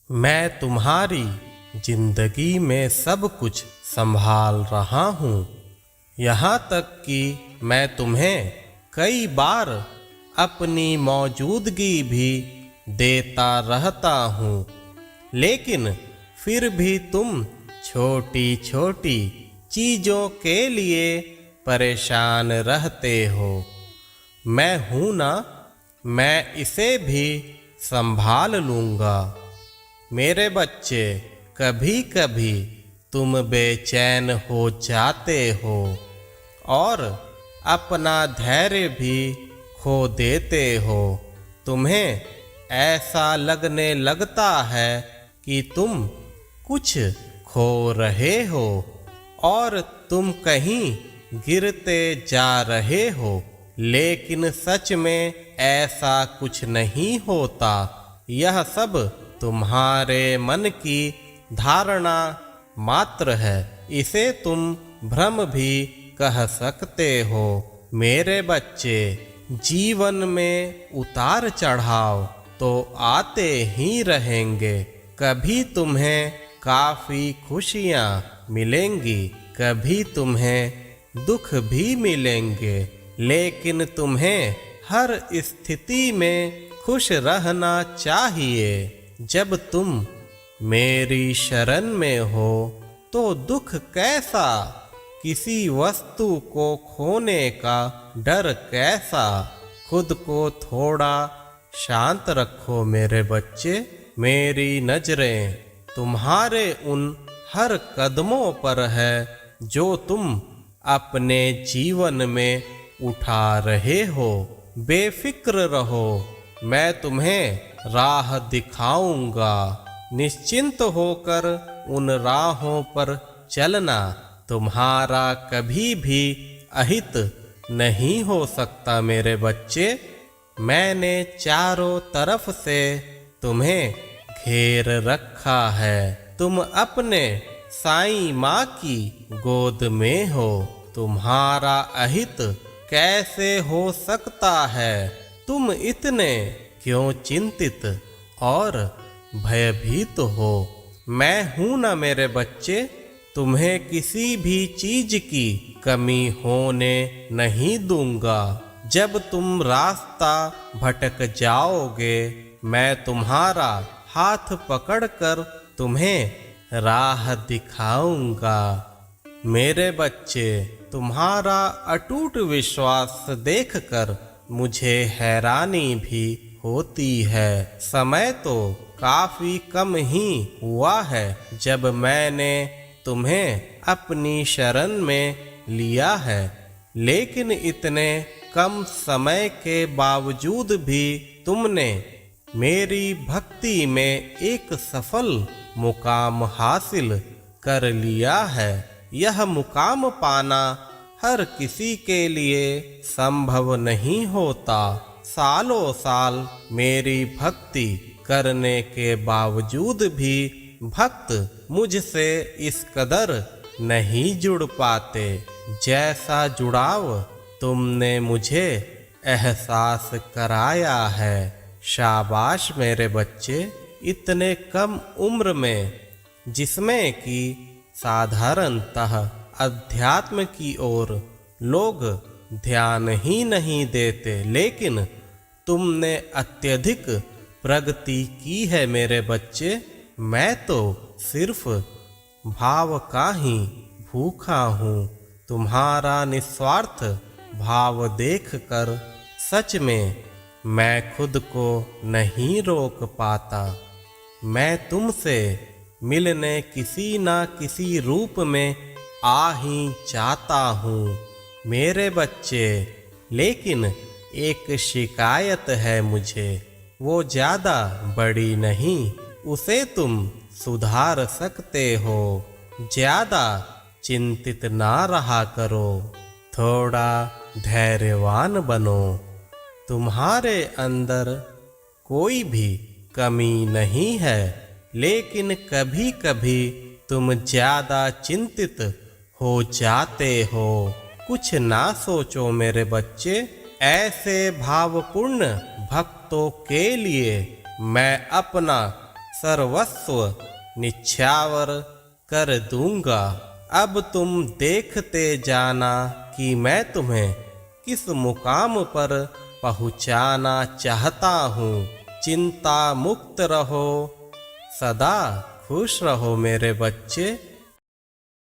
मैं तुम्हारी जिंदगी में सब कुछ संभाल रहा हूँ। यहाँ तक कि मैं तुम्हें कई बार अपनी मौजूदगी भी देता रहता हूँ, लेकिन फिर भी तुम छोटी छोटी चीज़ों के लिए परेशान रहते हो। मैं हूँ ना, मैं इसे भी संभाल लूँगा। मेरे बच्चे, कभी कभी तुम बेचैन हो जाते हो और अपना धैर्य भी खो देते हो। तुम्हें ऐसा लगने लगता है कि तुम कुछ खो रहे हो और तुम कहीं गिरते जा रहे हो, लेकिन सच में ऐसा कुछ नहीं होता। यह सब तुम्हारे मन की धारणा मात्र है। इसे तुम भ्रम भी कह सकते हो। मेरे बच्चे, जीवन में उतार चढ़ाव तो आते ही रहेंगे। कभी तुम्हें काफ़ी खुशियाँ मिलेंगी, कभी तुम्हें दुख भी मिलेंगे, लेकिन तुम्हें हर स्थिति में खुश रहना चाहिए। जब तुम मेरी शरण में हो तो दुख कैसा, किसी वस्तु को खोने का डर कैसा। खुद को थोड़ा शांत रखो मेरे बच्चे। मेरी नजरें तुम्हारे उन हर कदमों पर है जो तुम अपने जीवन में उठा रहे हो। बेफिक्र रहो, मैं तुम्हें राह दिखाऊंगा। निश्चिंत होकर उन राहों पर चलना। तुम्हारा कभी भी अहित नहीं हो सकता मेरे बच्चे। मैंने चारों तरफ से तुम्हें घेर रखा है। तुम अपने साईं माँ की गोद में हो। तुम्हारा अहित कैसे हो सकता है? तुम इतने क्यों चिंतित और भयभीत हो? मैं हूं ना मेरे बच्चे, तुम्हें किसी भी चीज की कमी होने नहीं दूंगा। जब तुम रास्ता भटक जाओगे, मैं तुम्हारा हाथ पकड़कर तुम्हें राह दिखाऊंगा। मेरे बच्चे, तुम्हारा अटूट विश्वास देखकर मुझे हैरानी भी होती है। समय तो काफी कम ही हुआ है जब मैंने तुम्हें अपनी शरण में लिया है, लेकिन इतने कम समय के बावजूद भी तुमने मेरी भक्ति में एक सफल मुकाम हासिल कर लिया है। यह मुकाम पाना हर किसी के लिए संभव नहीं होता। सालों साल मेरी भक्ति करने के बावजूद भी भक्त मुझसे इस कदर नहीं जुड़ पाते जैसा जुड़ाव तुमने मुझे एहसास कराया है। शाबाश मेरे बच्चे, इतने कम उम्र में, जिसमें कि साधारणतः अध्यात्म की ओर लोग ध्यान ही नहीं देते, लेकिन तुमने अत्यधिक प्रगति की है मेरे बच्चे। मैं तो सिर्फ भाव का ही भूखा हूँ। तुम्हारा निस्वार्थ भाव देखकर सच में मैं खुद को नहीं रोक पाता। मैं तुमसे मिलने किसी ना किसी रूप में आ ही जाता हूँ मेरे बच्चे, लेकिन एक शिकायत है मुझे। वो ज़्यादा बड़ी नहीं, उसे तुम सुधार सकते हो। ज़्यादा चिंतित ना रहा करो, थोड़ा धैर्यवान बनो। तुम्हारे अंदर कोई भी कमी नहीं है, लेकिन कभी कभी तुम ज़्यादा चिंतित हो जाते हो। कुछ ना सोचो मेरे बच्चे। ऐसे भावपूर्ण भक्तों के लिए मैं अपना सर्वस्व निछावर कर दूंगा। अब तुम देखते जाना कि मैं तुम्हें किस मुकाम पर पहुंचाना चाहता हूँ। चिंता मुक्त रहो, सदा खुश रहो मेरे बच्चे।